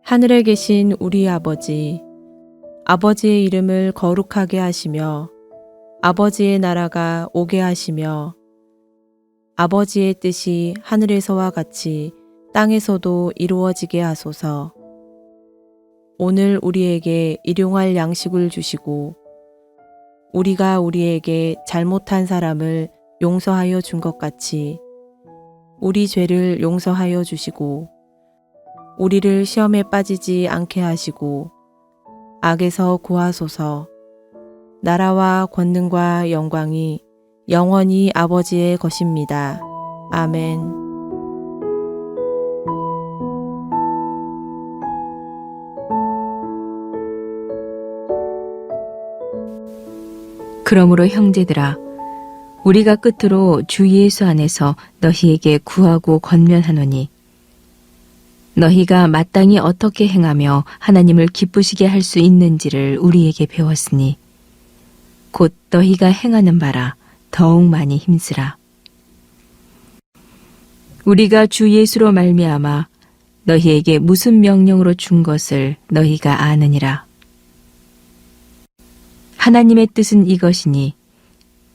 하늘에 계신 우리 아버지, 아버지의 이름을 거룩하게 하시며 아버지의 나라가 오게 하시며 아버지의 뜻이 하늘에서와 같이 땅에서도 이루어지게 하소서. 오늘 우리에게 일용할 양식을 주시고 우리가 우리에게 잘못한 사람을 용서하여 준 것 같이 우리 죄를 용서하여 주시고 우리를 시험에 빠지지 않게 하시고 악에서 구하소서. 나라와 권능과 영광이 영원히 아버지의 것입니다. 아멘. 그러므로 형제들아, 우리가 끝으로 주 예수 안에서 너희에게 구하고 권면하노니 너희가 마땅히 어떻게 행하며 하나님을 기쁘시게 할 수 있는지를 우리에게 배웠으니 곧 너희가 행하는 바라 더욱 많이 힘쓰라. 우리가 주 예수로 말미암아 너희에게 무슨 명령으로 준 것을 너희가 아느니라. 하나님의 뜻은 이것이니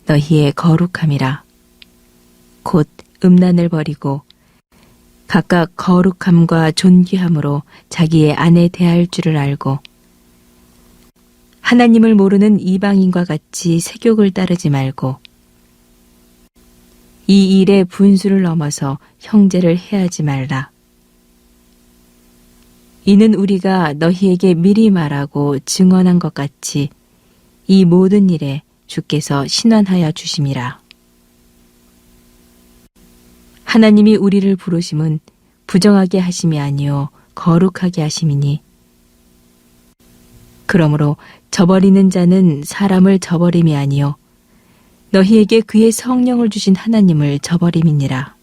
너희의 거룩함이라. 곧 음란을 버리고 각각 거룩함과 존귀함으로 자기의 아내 대할 줄을 알고 하나님을 모르는 이방인과 같이 세욕을 따르지 말고 이 일의 분수를 넘어서 형제를 해하지 말라. 이는 우리가 너희에게 미리 말하고 증언한 것 같이 이 모든 일에 주께서 신원하여 주심이라. 하나님이 우리를 부르심은 부정하게 하심이 아니요 거룩하게 하심이니 그러므로 저버리는 자는 사람을 저버림이 아니요 너희에게 그의 성령을 주신 하나님을 저버림이니라.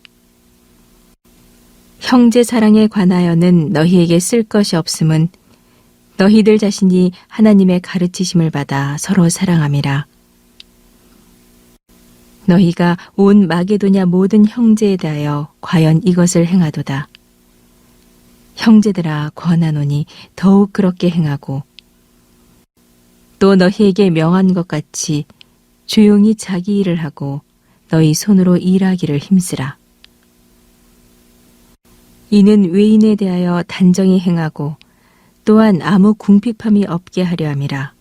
형제 사랑에 관하여는 너희에게 쓸 것이 없음은 너희들 자신이 하나님의 가르치심을 받아 서로 사랑함이라. 너희가 온 마게도냐 모든 형제에 대하여 과연 이것을 행하도다. 형제들아, 권하노니 더욱 그렇게 행하고 또 너희에게 명한 것 같이 조용히 자기 일을 하고 너희 손으로 일하기를 힘쓰라. 이는 외인에 대하여 단정히 행하고 또한 아무 궁핍함이 없게 하려 함이라.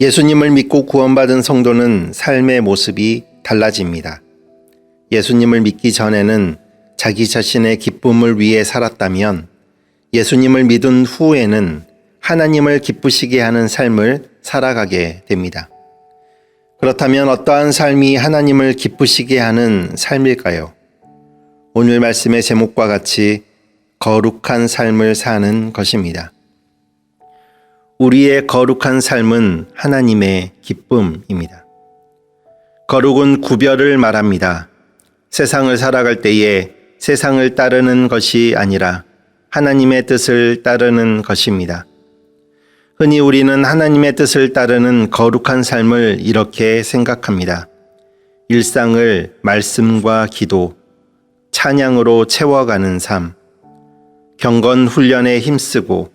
예수님을 믿고 구원받은 성도는 삶의 모습이 달라집니다. 예수님을 믿기 전에는 자기 자신의 기쁨을 위해 살았다면 예수님을 믿은 후에는 하나님을 기쁘시게 하는 삶을 살아가게 됩니다. 그렇다면 어떠한 삶이 하나님을 기쁘시게 하는 삶일까요? 오늘 말씀의 제목과 같이 거룩한 삶을 사는 것입니다. 우리의 거룩한 삶은 하나님의 기쁨입니다. 거룩은 구별을 말합니다. 세상을 살아갈 때에 세상을 따르는 것이 아니라 하나님의 뜻을 따르는 것입니다. 흔히 우리는 하나님의 뜻을 따르는 거룩한 삶을 이렇게 생각합니다. 일상을 말씀과 기도, 찬양으로 채워가는 삶, 경건 훈련에 힘쓰고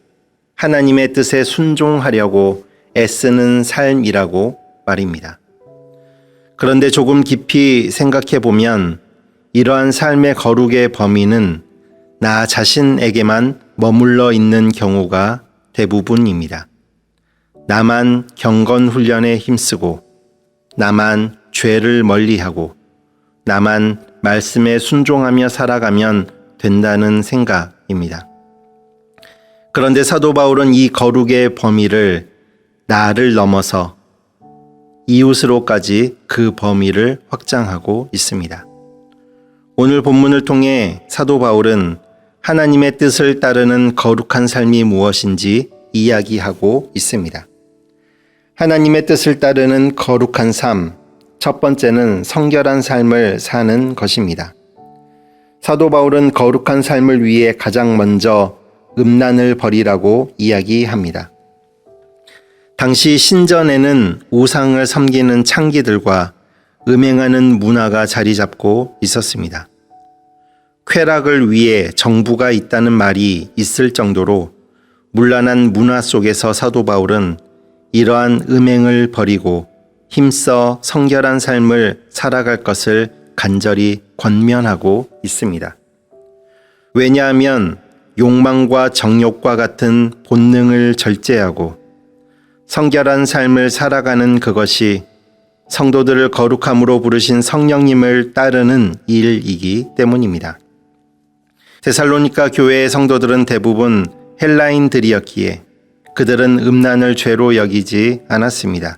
하나님의 뜻에 순종하려고 애쓰는 삶이라고 말입니다. 그런데 조금 깊이 생각해 보면 이러한 삶의 거룩의 범위는 나 자신에게만 머물러 있는 경우가 대부분입니다. 나만 경건 훈련에 힘쓰고 나만 죄를 멀리하고 나만 말씀에 순종하며 살아가면 된다는 생각입니다. 그런데 사도 바울은 이 거룩의 범위를 나를 넘어서 이웃으로까지 그 범위를 확장하고 있습니다. 오늘 본문을 통해 사도 바울은 하나님의 뜻을 따르는 거룩한 삶이 무엇인지 이야기하고 있습니다. 하나님의 뜻을 따르는 거룩한 삶, 첫 번째는 성결한 삶을 사는 것입니다. 사도 바울은 거룩한 삶을 위해 가장 먼저 음란을 버리라고 이야기합니다. 당시 신전에는 우상을 섬기는 창기들과 음행하는 문화가 자리 잡고 있었습니다. 쾌락을 위해 정부가 있다는 말이 있을 정도로 문란한 문화 속에서 사도 바울은 이러한 음행을 버리고 힘써 성결한 삶을 살아갈 것을 간절히 권면하고 있습니다. 왜냐하면 욕망과 정욕과 같은 본능을 절제하고 성결한 삶을 살아가는 그것이 성도들을 거룩함으로 부르신 성령님을 따르는 일이기 때문입니다. 데살로니가 교회의 성도들은 대부분 헬라인들이었기에 그들은 음란을 죄로 여기지 않았습니다.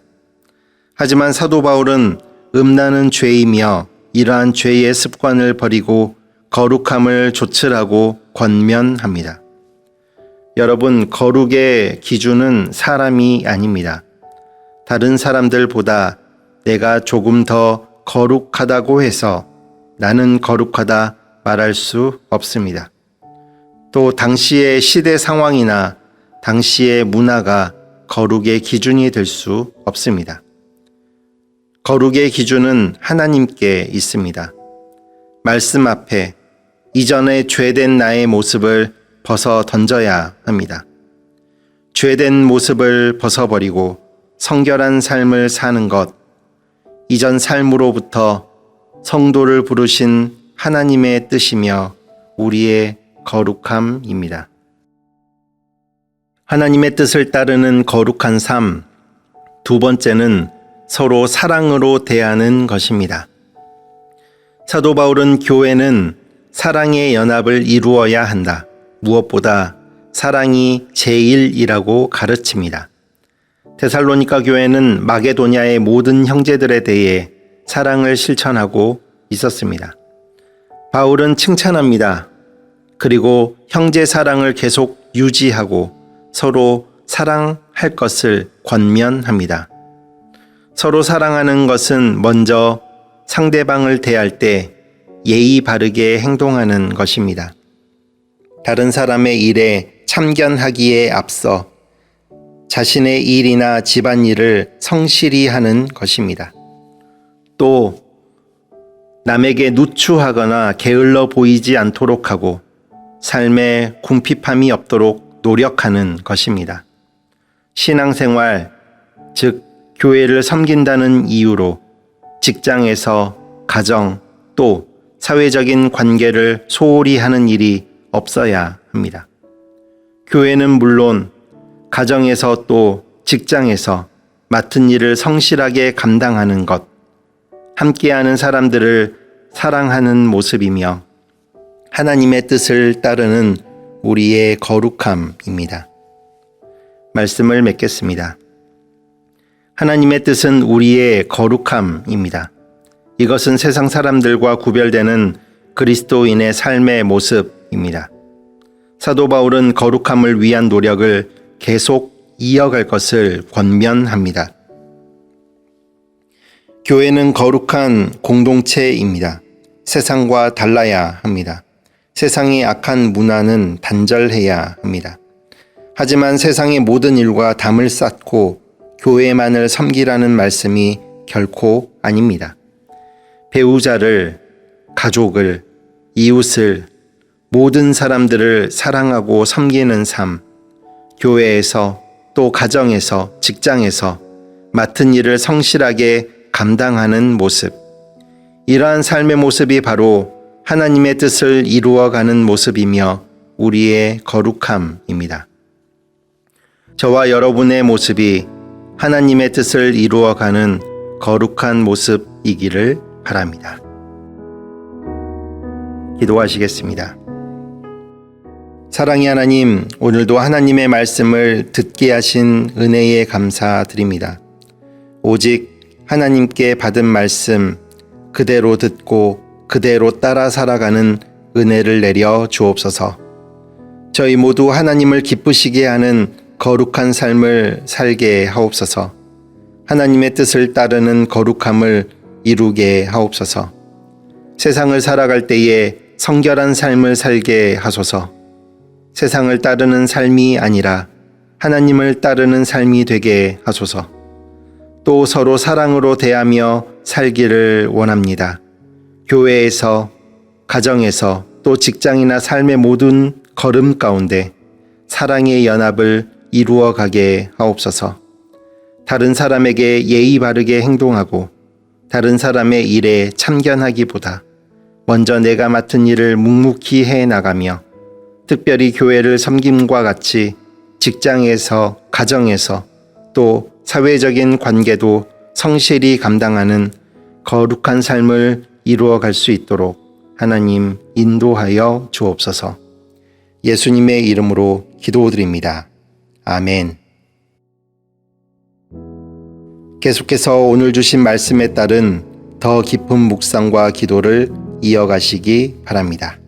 하지만 사도 바울은 음란은 죄이며 이러한 죄의 습관을 버리고 거룩함을 조출하고 권면합니다. 여러분, 거룩의 기준은 사람이 아닙니다. 다른 사람들보다 내가 조금 더 거룩하다고 해서 나는 거룩하다 말할 수 없습니다. 또 당시의 시대 상황이나 당시의 문화가 거룩의 기준이 될 수 없습니다. 거룩의 기준은 하나님께 있습니다. 말씀 앞에 이전에 죄된 나의 모습을 벗어 던져야 합니다. 죄된 모습을 벗어버리고 성결한 삶을 사는 것, 이전 삶으로부터 성도를 부르신 하나님의 뜻이며 우리의 거룩함입니다. 하나님의 뜻을 따르는 거룩한 삶, 두 번째는 서로 사랑으로 대하는 것입니다. 사도 바울은 교회는 사랑의 연합을 이루어야 한다. 무엇보다 사랑이 제일이라고 가르칩니다. 데살로니가 교회는 마게도냐의 모든 형제들에 대해 사랑을 실천하고 있었습니다. 바울은 칭찬합니다. 그리고 형제 사랑을 계속 유지하고 서로 사랑할 것을 권면합니다. 서로 사랑하는 것은 먼저 상대방을 대할 때 예의 바르게 행동하는 것입니다. 다른 사람의 일에 참견하기에 앞서 자신의 일이나 집안일을 성실히 하는 것입니다. 또 남에게 누추하거나 게을러 보이지 않도록 하고 삶에 궁핍함이 없도록 노력하는 것입니다. 신앙생활, 즉 교회를 섬긴다는 이유로 직장에서 가정 또 사회적인 관계를 소홀히 하는 일이 없어야 합니다. 교회는 물론 가정에서 또 직장에서 맡은 일을 성실하게 감당하는 것, 함께하는 사람들을 사랑하는 모습이며 하나님의 뜻을 따르는 우리의 거룩함입니다. 말씀을 맺겠습니다. 하나님의 뜻은 우리의 거룩함입니다. 이것은 세상 사람들과 구별되는 그리스도인의 삶의 모습입니다. 사도 바울은 거룩함을 위한 노력을 계속 이어갈 것을 권면합니다. 교회는 거룩한 공동체입니다. 세상과 달라야 합니다. 세상의 악한 문화는 단절해야 합니다. 하지만 세상의 모든 일과 담을 쌓고 교회만을 섬기라는 말씀이 결코 아닙니다. 배우자를, 가족을, 이웃을, 모든 사람들을 사랑하고 섬기는 삶, 교회에서 또 가정에서, 직장에서 맡은 일을 성실하게 감당하는 모습, 이러한 삶의 모습이 바로 하나님의 뜻을 이루어가는 모습이며 우리의 거룩함입니다. 저와 여러분의 모습이 하나님의 뜻을 이루어가는 거룩한 모습이기를 바랍니다. 기도하시겠습니다. 사랑의 하나님, 오늘도 하나님의 말씀을 듣게 하신 은혜에 감사드립니다. 오직 하나님께 받은 말씀 그대로 듣고 그대로 따라 살아가는 은혜를 내려 주옵소서. 저희 모두 하나님을 기쁘시게 하는 거룩한 삶을 살게 하옵소서. 하나님의 뜻을 따르는 거룩함을 이루게 하옵소서. 세상을 살아갈 때에 성결한 삶을 살게 하소서. 세상을 따르는 삶이 아니라 하나님을 따르는 삶이 되게 하소서. 또 서로 사랑으로 대하며 살기를 원합니다. 교회에서, 가정에서, 또 직장이나 삶의 모든 걸음 가운데 사랑의 연합을 이루어 가게 하옵소서. 다른 사람에게 예의 바르게 행동하고 다른 사람의 일에 참견하기보다 먼저 내가 맡은 일을 묵묵히 해 나가며 특별히 교회를 섬김과 같이 직장에서, 가정에서, 또 사회적인 관계도 성실히 감당하는 거룩한 삶을 이루어 갈 수 있도록 하나님 인도하여 주옵소서. 예수님의 이름으로 기도드립니다. 아멘. 계속해서 오늘 주신 말씀에 따른 더 깊은 묵상과 기도를 이어가시기 바랍니다.